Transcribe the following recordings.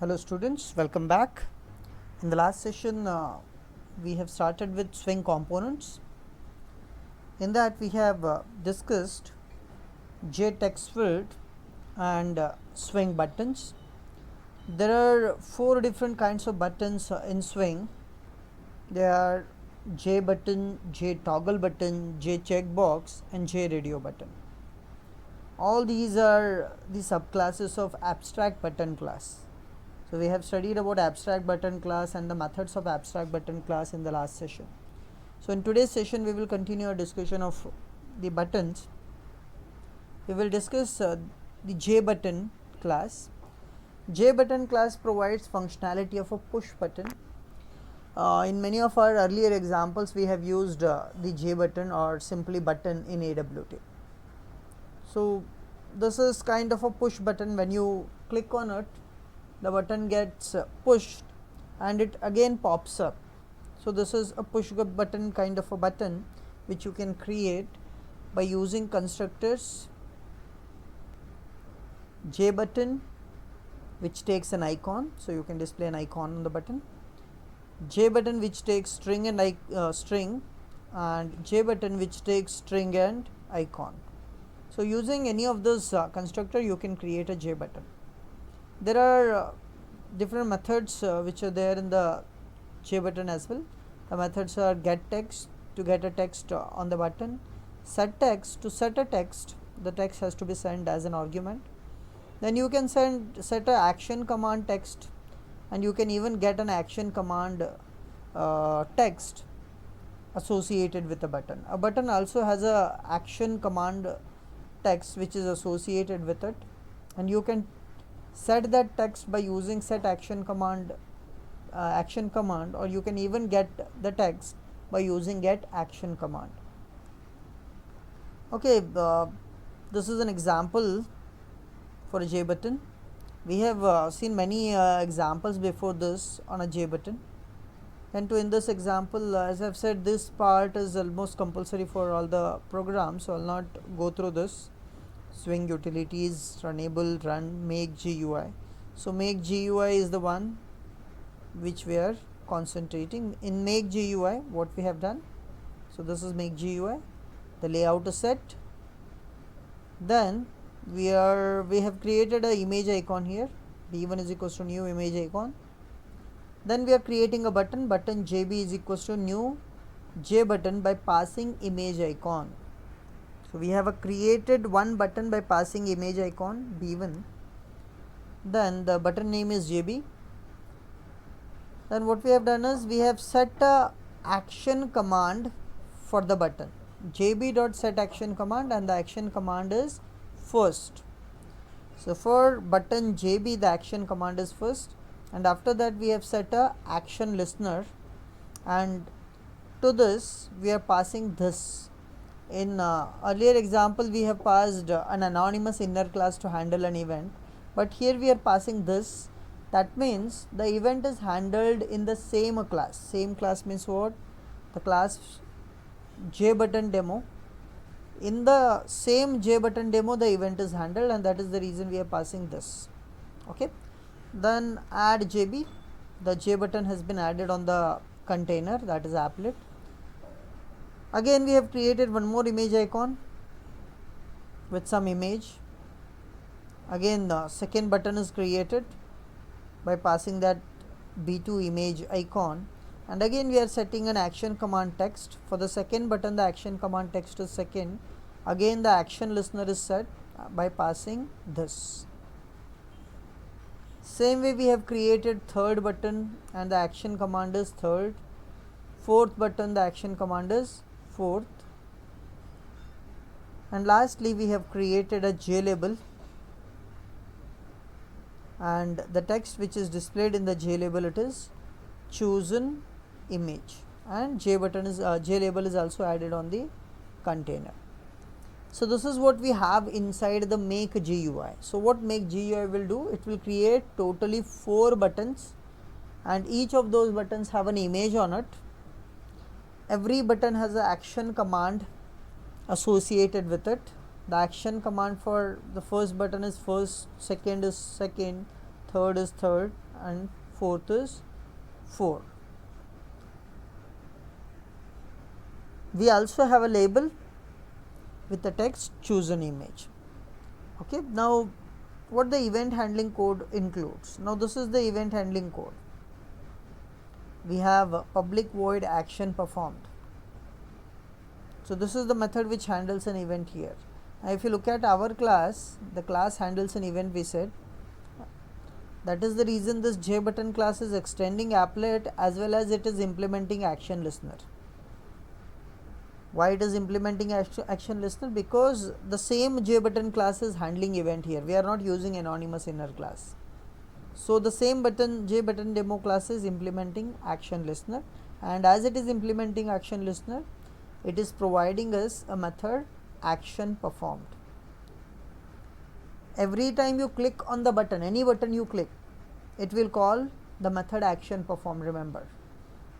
Hello students, welcome back. In the last session we have started with swing components. In that we have discussed J text field and swing buttons. There are four different kinds of buttons in swing. They are J button, J toggle button, J checkbox and J radio button. All these are the subclasses of abstract button class. So we have studied about abstract button class and the methods of abstract button class in the last session. So in today's session we will continue our discussion of the buttons. We will discuss the J button class. J button class provides functionality of a push button. In many of our earlier examples we have used the J button or simply button in AWT. So this is kind of a push button. When you click on it, the button gets pushed and it again pops up. So this is a push button kind of a button which you can create by using constructors J button, which takes an icon, so you can display an icon on the button, J button which takes string and string, and J button which takes string and icon. So using any of those constructor you can create a J button. There are different methods which are there in the J button as well. The methods are get text, to get a text on the button, set text, to set a text, the text has to be sent as an argument. Then you can set a action command text, and you can even get an action command text associated with a button. A button also has a action command text which is associated with it, and you can set that text by using set action command or you can even get the text by using get action command. Okay, this is an example for a J button. We have seen many examples before this on a J button, and in this example, as I have said, this part is almost compulsory for all the programs, so I will not go through this. Swing utilities, runnable, run, make GUI. So make GUI is the one which we are concentrating. In make GUI, what we have done, so this is make GUI, the layout is set. Then we have created a image icon here, b1 is equals to new image icon. Then we are creating a button JB is equals to new J button by passing image icon. So we have created one button by passing image icon b1. Then the button name is JB. Then what we have done is we have set a action command for the button, jb.set action command, and the action command is first. So for button JB the action command is first, and after that we have set a action listener, and to this we are passing this. In earlier example we have passed an anonymous inner class to handle an event, but here we are passing this. That means the event is handled in the same class. Same class means what? The class J button demo. In the same J button demo the event is handled, and that is the reason we are passing this. Okay. Then add JB. The J button has been added on the container, that is applet. Again we have created one more image icon with some image. Again the second button is created by passing that b2 image icon, and again we are setting an action command text. For the second button the action command text is second. Again the action listener is set by passing this. Same way we have created third button and the action command is third. Fourth button the action command is fourth. And lastly we have created a J label, and the text which is displayed in the J label, it is chosen image, and J button is J label is also added on the container. So this is what we have inside the make GUI. So what make GUI will do, it will create totally 4 buttons, and each of those buttons have an image on it. Every button has an action command associated with it. The action command for the first button is first, second is second, third is third, and fourth is 4. We also have a label with the text choose an image. Okay, now what the event handling code includes. Now this is the event handling code. We have public void action performed. So this is the method which handles an event here. Now if you look at our class, the class handles an event we said. That is the reason this JButton class is extending applet as well as it is implementing action listener. Why it is implementing action listener? Because the same JButton class is handling event here. We are not using anonymous inner class. So the same JButton demo class is implementing action listener, and as it is implementing action listener, it is providing us a method action performed. Every time you click on the button, any button you click, it will call the method action perform. Remember,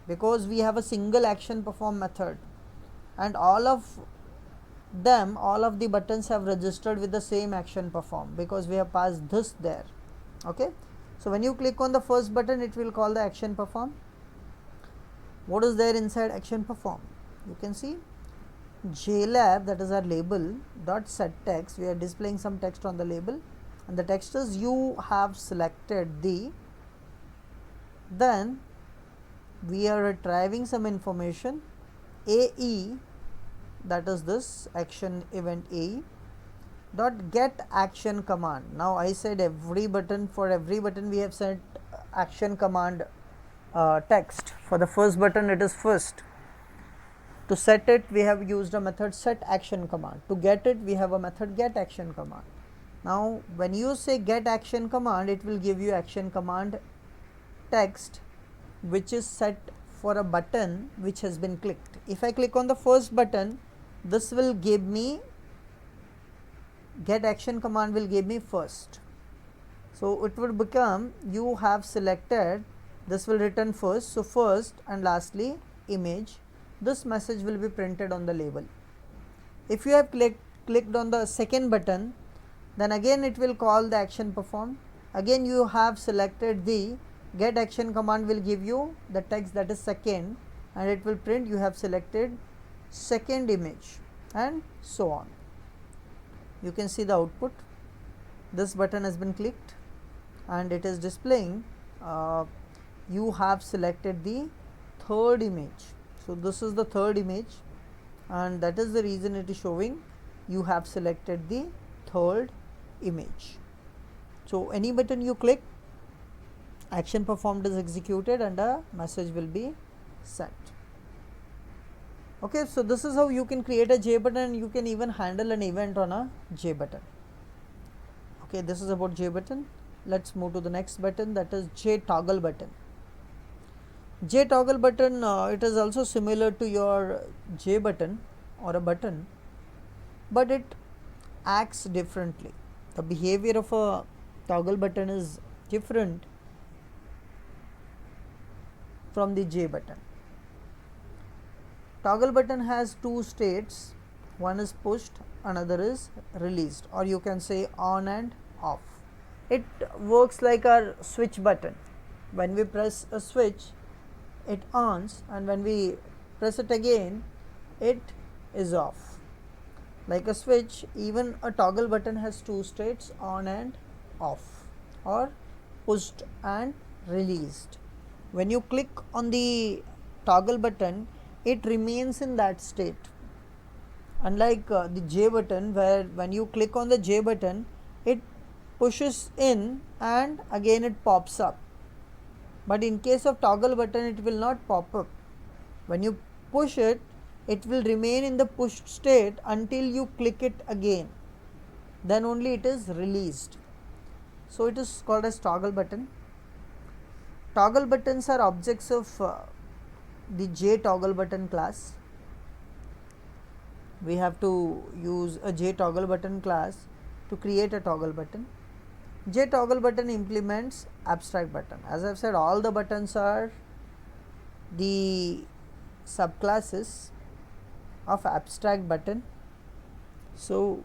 because we have a single action perform method, and all of the buttons have registered with the same action perform because we have passed this there. Okay, so when you click on the first button, it will call the action perform. What is there inside action perform? You can see JLab, that is our label, dot set text. We are displaying some text on the label, and the text is you have selected the. Then we are retrieving some information AE, that is this action event AE dot get action command. Now I said for every button we have sent action command text. For the first button it is first. To set it, we have used a method set action command. To get it, we have a method get action command. Now when you say get action command, it will give you action command text which is set for a button which has been clicked. If I click on the first button, this will give me get action command will give me first. So it would become you have selected, this will return first. So first and lastly image. This message will be printed on the label. If you have clicked on the second button, then again it will call the action performed. Again you have selected the get action command will give you the text that is second, and it will print you have selected second image, and so on. You can see the output. This button has been clicked and it is displaying you have selected the third image. So this is the third image, and that is the reason it is showing you have selected the third image. So any button you click, action performed is executed and a message will be sent. Okay, so this is how you can create a JButton, and you can even handle an event on a JButton. Okay, this is about JButton. Let's move to the next button, that is JToggle button. JToggle button, it is also similar to your JButton or a button, but it acts differently. The behavior of a toggle button is different from the JButton. Toggle button has two states, one is pushed, another is released, or you can say on and off. It works like our switch button. When we press a switch, it ons, and when we press it again, it is off. Like a switch, even a toggle button has two states, on and off, or pushed and released. When you click on the toggle button, it remains in that state. Unlike the J button, where when you click on the J button, it pushes in and again it pops up. But in case of toggle button, it will not pop up. When you push it, it will remain in the pushed state until you click it again. Then only it is released. So it is called as toggle button. Toggle buttons are objects of the JToggle button class. We have to use a JToggle button class to create a toggle button. JToggle button implements abstract button. As I have said, all the buttons are the subclasses of abstract button. So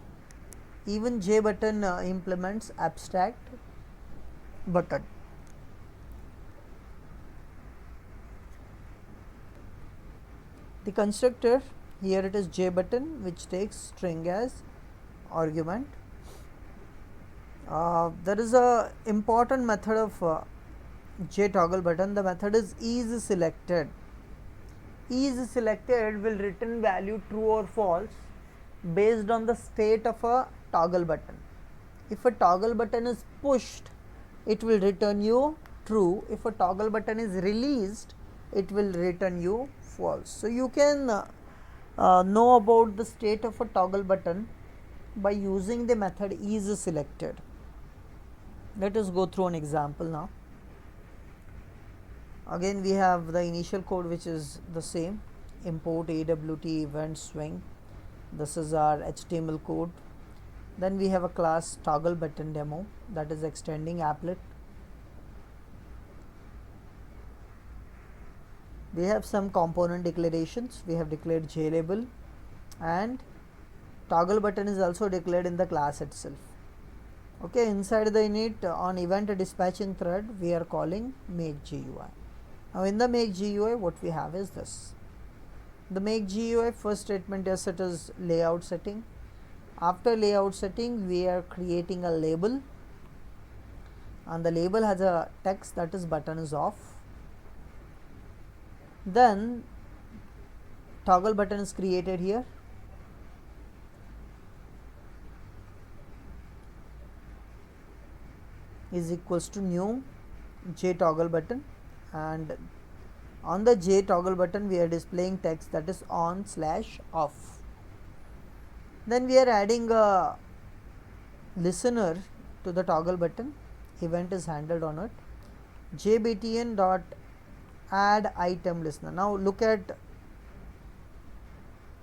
even JButton implements abstract button. The constructor, here it is JButton, which takes string as argument. There is a important method of JToggleButton. The method is isSelected. IsSelected will return value true or false based on the state of a toggle button. If a toggle button is pushed, it will return you true. If a toggle button is released, it will return you false. So you can know about the state of a toggle button by using the method isSelected. Let us go through an example now. Again we have the initial code, which is the same: import AWT event swing. This is our HTML code. Then we have a class toggle button demo, that is extending applet. We have some component declarations. We have declared JLabel, and toggle button is also declared in the class itself. Okay, inside the init on event dispatching thread, we are calling make GUI. Now in the make GUI, what we have is this. The make GUI first statement, yes, it is layout setting. After layout setting, we are creating a label, and the label has a text that is button is off. Then toggle button is created here. Is equals to new JToggleButton, and on the JToggleButton we are displaying text that is on/off. Then we are adding a listener to the toggle button. Event is handled on it. JBTN dot add item listener. Now look at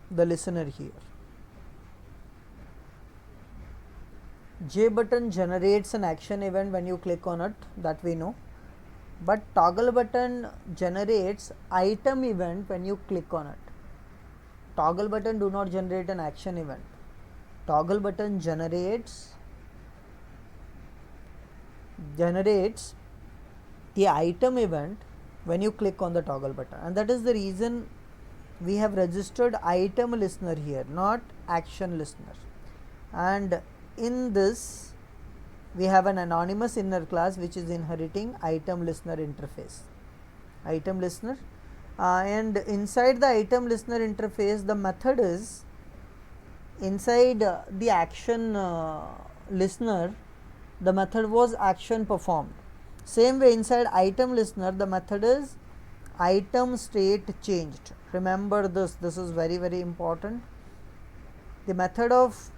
the listener here. JButton generates an action event when you click on it, that we know, but toggle button generates item event when you click on it. Toggle button do not generate an action event. Toggle button generates the item event when you click on the toggle button, and that is the reason we have registered item listener here, not action listener. And in this we have an anonymous inner class which is inheriting item listener interface, item listener, and inside the item listener interface, the method is inside the action listener. The method was action performed. Same way inside item listener, the method is item state changed. Remember this is very important. The method of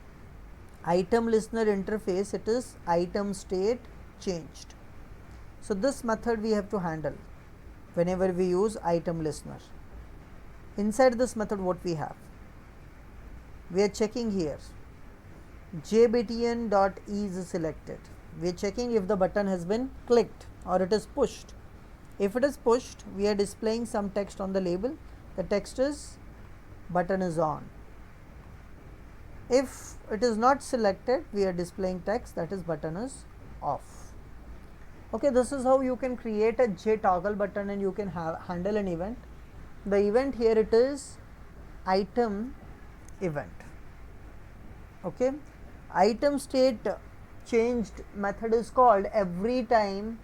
item listener interface, it is item state changed. So this method we have to handle whenever we use item listener. Inside this method, what we have, we are checking here JBTN dot is selected. We are checking if the button has been clicked or it is pushed. If it is pushed, we are displaying some text on the label. The text is button is on. If it is not selected, we are displaying text that is button is off. Okay, this is how you can create a JToggleButton and you can handle an event. The event here, it is item event. Okay, item state changed method is called every time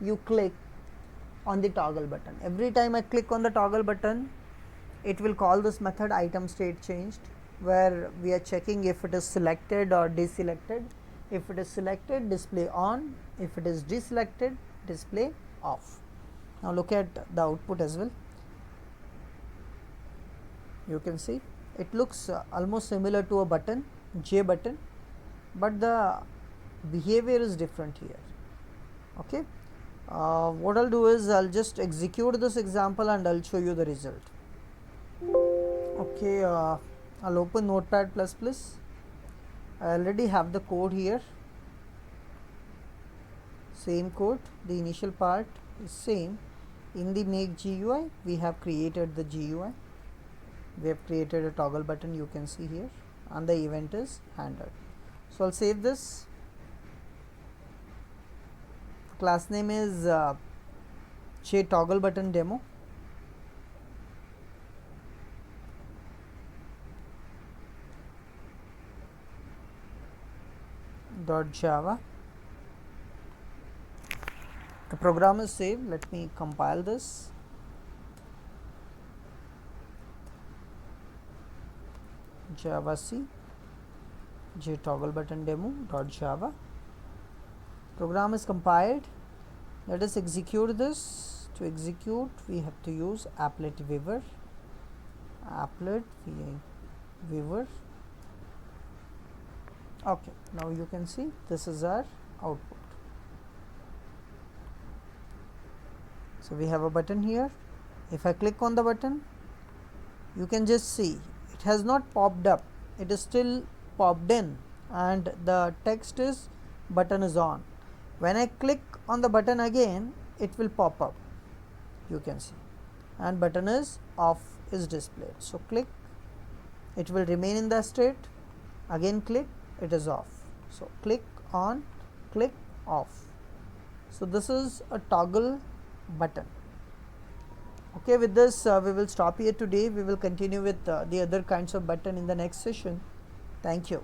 you click on the toggle button. Every time I click on the toggle button, it will call this method item state changed, where we are checking if it is selected or deselected. If it is selected, display on. If it is deselected, display off. Now look at the output as well. You can see it looks almost similar to a button, JButton, but the behavior is different here. Okay, what I'll do is I'll just execute this example and I'll show you the result. Okay, I'll open Notepad++. I already have the code here. Same code, the initial part is same. In the make GUI, we have created the GUI. We have created a toggle button, you can see here, and the event is handled. So I'll save this. Class name is JToggleButton demo. .java. The program is saved. Let me compile this. javac jtogglebutton.demo.java. Program is compiled. Let us execute this. To execute, we have to use applet viewer. Applet viewer. Okay, now you can see this is our output. So we have a button here. If I click on the button, you can just see it has not popped up, it is still popped in, and the text is button is on. When I click on the button again, it will pop up, you can see, and button is off is displayed. So click, it will remain in the state, again click, it is off. So click on, click off. So this is a toggle button. Okay, with this we will stop here today. We will continue with the other kinds of button in the next session. Thank you.